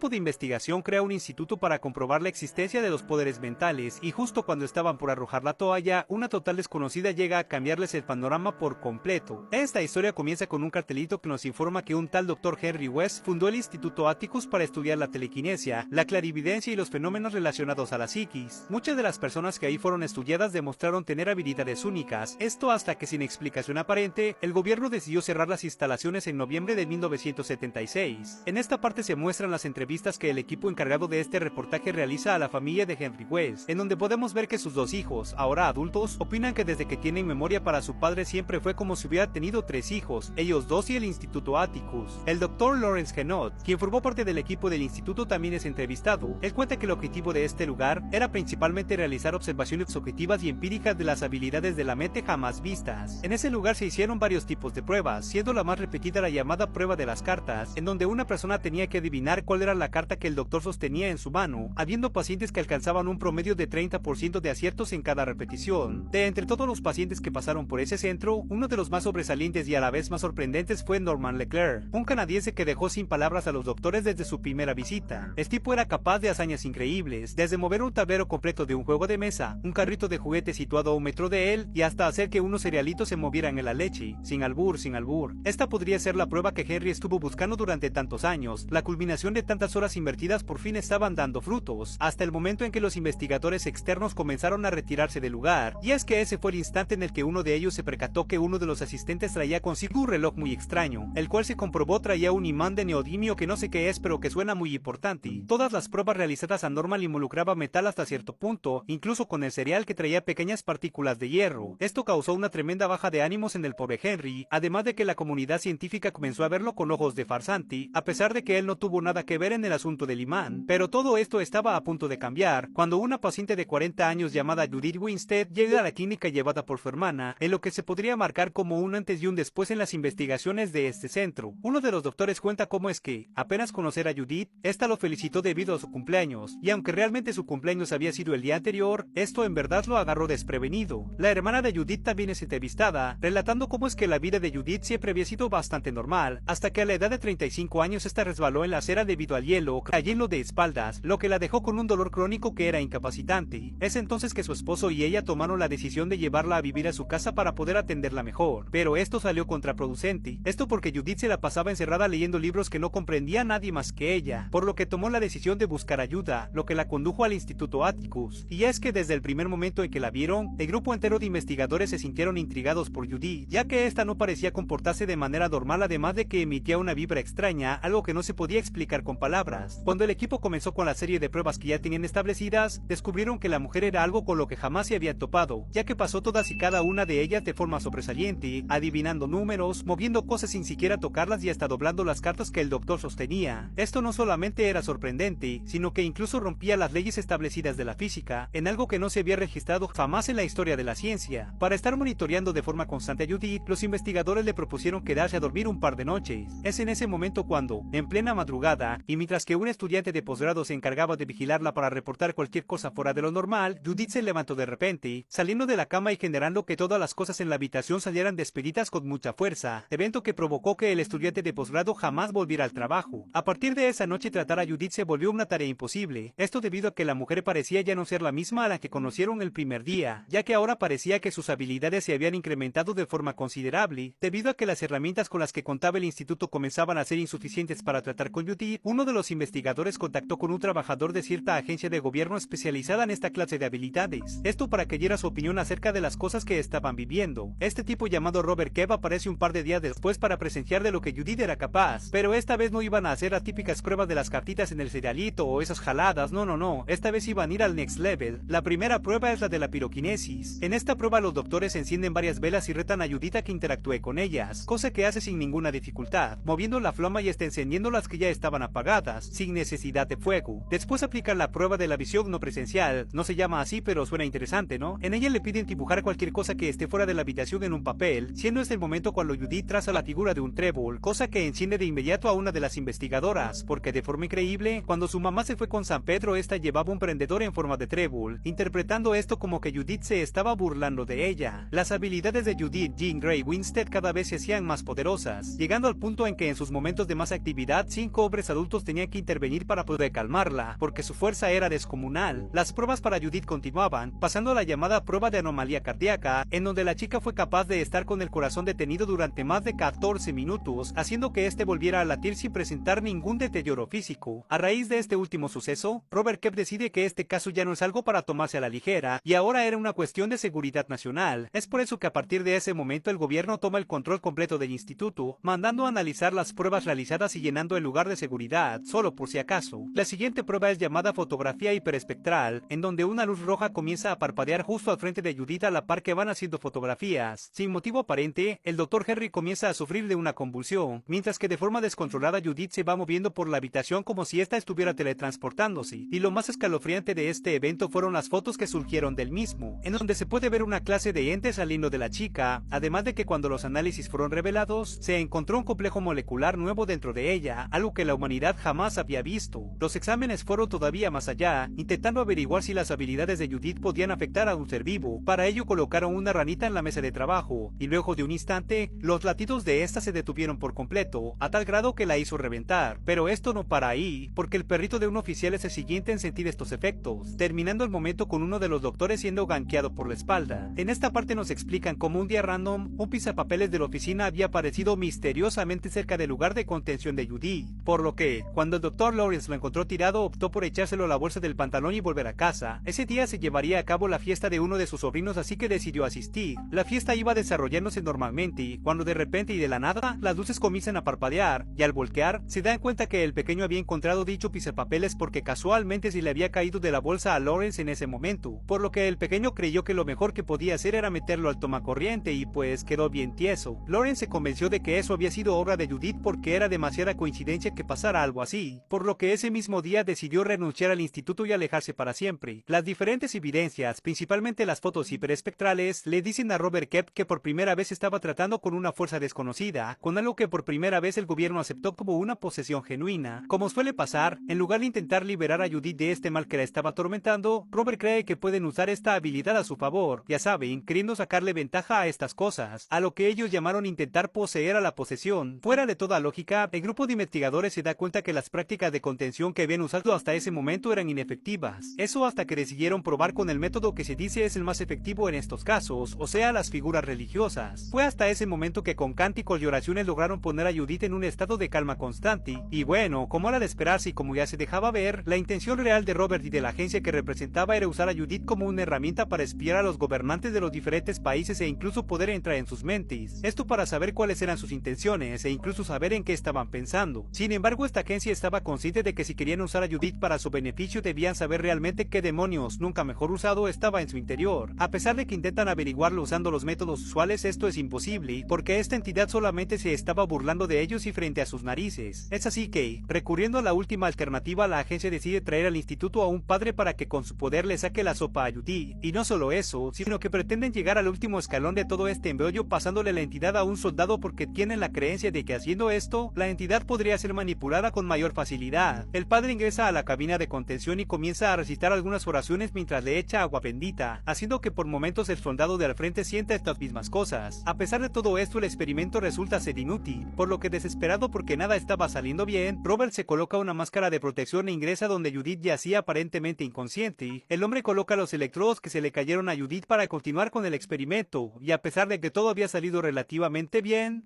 grupo de investigación crea un instituto para comprobar la existencia de los poderes mentales, y justo cuando estaban por arrojar la toalla, una total desconocida llega a cambiarles el panorama por completo. Esta historia comienza con un cartelito que nos informa que un tal Dr. Henry West fundó el Instituto Atticus para estudiar la telequinesia, la clarividencia y los fenómenos relacionados a la psiquis. Muchas de las personas que ahí fueron estudiadas demostraron tener habilidades únicas, esto hasta que sin explicación aparente, el gobierno decidió cerrar las instalaciones en noviembre de 1976. En esta parte se muestran las entrevistas que el equipo encargado de este reportaje realiza a la familia de Henry West, en donde podemos ver que sus dos hijos, ahora adultos, opinan que desde que tienen memoria para su padre siempre fue como si hubiera tenido 3 hijos, ellos 2 y el Instituto Atticus. El Dr. Lawrence Genot, quien formó parte del equipo del instituto, también es entrevistado. Él cuenta que el objetivo de este lugar era principalmente realizar observaciones objetivas y empíricas de las habilidades de la mente jamás vistas. En ese lugar se hicieron varios tipos de pruebas, siendo la más repetida la llamada prueba de las cartas, en donde una persona tenía que adivinar cuál era la carta que el doctor sostenía en su mano, habiendo pacientes que alcanzaban un promedio de 30% de aciertos en cada repetición. De entre todos los pacientes que pasaron por ese centro, uno de los más sobresalientes y a la vez más sorprendentes fue Norman Leclerc, un canadiense que dejó sin palabras a los doctores desde su primera visita. El tipo era capaz de hazañas increíbles, desde mover un tablero completo de un juego de mesa, un carrito de juguete situado a 1 metro de él, y hasta hacer que unos cerealitos se movieran en la leche, sin albur, sin albur. Esta podría ser la prueba que Henry estuvo buscando durante tantos años. La culminación de tantas horas invertidas por fin estaban dando frutos, hasta el momento en que los investigadores externos comenzaron a retirarse del lugar, y es que ese fue el instante en el que uno de ellos se percató que uno de los asistentes traía consigo un reloj muy extraño, el cual se comprobó traía un imán de neodimio que no sé qué es pero que suena muy importante. Todas las pruebas realizadas a Norman involucraba metal hasta cierto punto, incluso con el cereal que traía pequeñas partículas de hierro. Esto causó una tremenda baja de ánimos en el pobre Henry, además de que la comunidad científica comenzó a verlo con ojos de farsante, a pesar de que él no tuvo nada que ver en el asunto del imán. Pero todo esto estaba a punto de cambiar, cuando una paciente de 40 años llamada Judith Winstead llega a la clínica llevada por su hermana, en lo que se podría marcar como un antes y un después en las investigaciones de este centro. Uno de los doctores cuenta cómo es que, apenas conocer a Judith, esta lo felicitó debido a su cumpleaños, y aunque realmente su cumpleaños había sido el día anterior, esto en verdad lo agarró desprevenido. La hermana de Judith también es entrevistada, relatando cómo es que la vida de Judith siempre había sido bastante normal, hasta que a la edad de 35 años esta resbaló en la acera debido al hielo, cayendo de espaldas, lo que la dejó con un dolor crónico que era incapacitante. Es entonces que su esposo y ella tomaron la decisión de llevarla a vivir a su casa para poder atenderla mejor, pero esto salió contraproducente, esto porque Judith se la pasaba encerrada leyendo libros que no comprendía nadie más que ella, por lo que tomó la decisión de buscar ayuda, lo que la condujo al Instituto Atticus. Y es que desde el primer momento en que la vieron, el grupo entero de investigadores se sintieron intrigados por Judith, ya que esta no parecía comportarse de manera normal, además de que emitía una vibra extraña, algo que no se podía explicar con palabras. Cuando el equipo comenzó con la serie de pruebas que ya tenían establecidas, descubrieron que la mujer era algo con lo que jamás se había topado, ya que pasó todas y cada una de ellas de forma sobresaliente, adivinando números, moviendo cosas sin siquiera tocarlas y hasta doblando las cartas que el doctor sostenía. Esto no solamente era sorprendente, sino que incluso rompía las leyes establecidas de la física, en algo que no se había registrado jamás en la historia de la ciencia. Para estar monitoreando de forma constante a Judith, los investigadores le propusieron quedarse a dormir un par de noches. Es en ese momento cuando, en plena madrugada, y mientras que un estudiante de posgrado se encargaba de vigilarla para reportar cualquier cosa fuera de lo normal, Judith se levantó de repente, saliendo de la cama y generando que todas las cosas en la habitación salieran despedidas con mucha fuerza, evento que provocó que el estudiante de posgrado jamás volviera al trabajo. A partir de esa noche tratar a Judith se volvió una tarea imposible, esto debido a que la mujer parecía ya no ser la misma a la que conocieron el primer día, ya que ahora parecía que sus habilidades se habían incrementado de forma considerable, debido a que las herramientas con las que contaba el instituto comenzaban a ser insuficientes para tratar con Judith. Uno de los investigadores contactó con un trabajador de cierta agencia de gobierno especializada en esta clase de habilidades, esto para que diera su opinión acerca de las cosas que estaban viviendo. Este tipo llamado Robert Kev aparece un par de días después para presenciar de lo que Judith era capaz, pero esta vez no iban a hacer las típicas pruebas de las cartitas en el cerealito o esas jaladas, no, esta vez iban a ir al next level. La primera prueba es la de la piroquinesis. En esta prueba los doctores encienden varias velas y retan a Judith a que interactúe con ellas, cosa que hace sin ninguna dificultad, moviendo la flama y hasta encendiendo las que ya estaban apagadas, sin necesidad de fuego. Después aplican la prueba de la visión no presencial, no se llama así pero suena interesante, ¿no? En ella le piden dibujar cualquier cosa que esté fuera de la habitación en un papel, siendo este el momento cuando Judith traza la figura de un trébol, cosa que enciende de inmediato a una de las investigadoras, porque de forma increíble, cuando su mamá se fue con San Pedro, esta llevaba un prendedor en forma de trébol, interpretando esto como que Judith se estaba burlando de ella. Las habilidades de Judith Jean Grey Winstead cada vez se hacían más poderosas, llegando al punto en que en sus momentos de más actividad 5 hombres adultos tenían que intervenir para poder calmarla, porque su fuerza era descomunal. Las pruebas para Judith continuaban, pasando a la llamada prueba de anomalía cardíaca, en donde la chica fue capaz de estar con el corazón detenido durante más de 14 minutos, haciendo que este volviera a latir sin presentar ningún deterioro físico. A raíz de este último suceso, Robert Kemp decide que este caso ya no es algo para tomarse a la ligera, y ahora era una cuestión de seguridad nacional. Es por eso que a partir de ese momento el gobierno toma el control completo del instituto, mandando a analizar las pruebas realizadas y llenando el lugar de seguridad, solo por si acaso. La siguiente prueba es llamada fotografía hiperespectral, en donde una luz roja comienza a parpadear justo al frente de Judith a la par que van haciendo fotografías. Sin motivo aparente, el Dr. Henry comienza a sufrir de una convulsión, mientras que de forma descontrolada Judith se va moviendo por la habitación como si ésta estuviera teletransportándose. Y lo más escalofriante de este evento fueron las fotos que surgieron del mismo, en donde se puede ver una clase de ente saliendo de la chica, además de que cuando los análisis fueron revelados, se encontró un complejo molecular nuevo dentro de ella, algo que la humanidad jamás había visto. Los exámenes fueron todavía más allá, intentando averiguar si las habilidades de Judith podían afectar a un ser vivo. Para ello colocaron una ranita en la mesa de trabajo, y luego de un instante, los latidos de esta se detuvieron por completo, a tal grado que la hizo reventar. Pero esto no para ahí, porque el perrito de un oficial es el siguiente en sentir estos efectos, terminando el momento con uno de los doctores siendo gankeado por la espalda. En esta parte nos explican cómo un día random, un pisapapeles de la oficina había aparecido misteriosamente cerca del lugar de contención de Judith, por lo que, cuando el Dr. Lawrence lo encontró tirado, optó por echárselo a la bolsa del pantalón y volver a casa. Ese día se llevaría a cabo la fiesta de uno de sus sobrinos, así que decidió asistir. La fiesta iba desarrollándose normalmente, cuando de repente y de la nada, las luces comienzan a parpadear, y al voltear, se dan cuenta que el pequeño había encontrado dicho pisapapeles porque casualmente se le había caído de la bolsa a Lawrence en ese momento, por lo que el pequeño creyó que lo mejor que podía hacer era meterlo al tomacorriente y pues quedó bien tieso. Lawrence se convenció de que eso había sido obra de Judith porque era demasiada coincidencia que pasara algo así, por lo que ese mismo día decidió renunciar al instituto y alejarse para siempre. Las diferentes evidencias, principalmente las fotos hiperespectrales, le dicen a Robert Kemp que por primera vez estaba tratando con una fuerza desconocida, con algo que por primera vez el gobierno aceptó como una posesión genuina. Como suele pasar, en lugar de intentar liberar a Judith de este mal que la estaba atormentando, Robert cree que pueden usar esta habilidad a su favor, ya saben, queriendo sacarle ventaja a estas cosas, a lo que ellos llamaron intentar poseer a la posesión. Fuera de toda lógica, el grupo de investigadores se da cuenta que las prácticas de contención que habían usado hasta ese momento eran inefectivas. Eso hasta que decidieron probar con el método que se dice es el más efectivo en estos casos, o sea, las figuras religiosas. Fue hasta ese momento que con cánticos y oraciones lograron poner a Judith en un estado de calma constante, y bueno, como era de esperarse y como ya se dejaba ver, la intención real de Robert y de la agencia que representaba era usar a Judith como una herramienta para espiar a los gobernantes de los diferentes países e incluso poder entrar en sus mentes. Esto para saber cuáles eran sus intenciones e incluso saber en qué estaban pensando. Sin embargo, esta agencia estaba consciente de que si querían usar a Judith para su beneficio debían saber realmente qué demonios, nunca mejor usado, estaba en su interior. A pesar de que intentan averiguarlo usando los métodos usuales, esto es imposible, porque esta entidad solamente se estaba burlando de ellos y frente a sus narices. Es así que, recurriendo a la última alternativa, la agencia decide traer al instituto a un padre para que con su poder le saque la sopa a Judith. Y no solo eso, sino que pretenden llegar al último escalón de todo este embrollo pasándole la entidad a un soldado porque tienen la creencia de que haciendo esto, la entidad podría ser manipulada con mayor facilidad. El padre ingresa a la cabina de contención y comienza a recitar algunas oraciones mientras le echa agua bendita, haciendo que por momentos el soldado de al frente sienta estas mismas cosas. A pesar de todo esto, el experimento resulta ser inútil, por lo que desesperado porque nada estaba saliendo bien, Robert se coloca una máscara de protección e ingresa donde Judith yacía aparentemente inconsciente. El hombre coloca los electrodos que se le cayeron a Judith para continuar con el experimento, y a pesar de que todo había salido relativamente bien,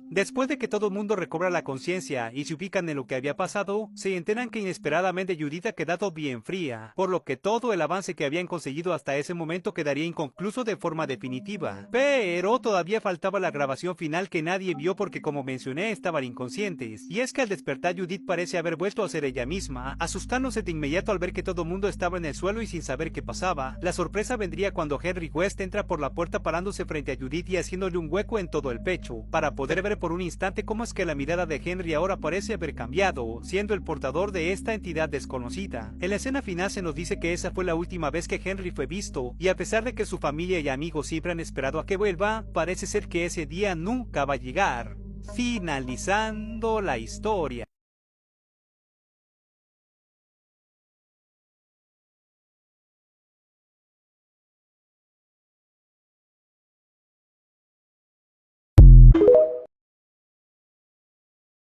después de que todo el mundo recobra la conciencia y se ubican en lo que había pasado, se enteran que inesperadamente Judith ha quedado bien fría, por lo que todo el avance que habían conseguido hasta ese momento quedaría inconcluso de forma definitiva. Pero todavía faltaba la grabación final que nadie vio porque, como mencioné, estaban inconscientes. Y es que al despertar Judith parece haber vuelto a ser ella misma, asustándose de inmediato al ver que todo el mundo estaba en el suelo y sin saber qué pasaba. La sorpresa vendría cuando Henry West entra por la puerta parándose frente a Judith y haciéndole un hueco en todo el pecho, para poder ver por un instante cómo es que la mirada de Henry ahora parece haber cambiado, siendo el portador de esta entidad desconocida. En la escena final se nos dice que esa fue la última vez que Henry fue visto, y a pesar de que su familia y amigos siempre han esperado a que vuelva, parece ser que ese día nunca va a llegar, finalizando la historia.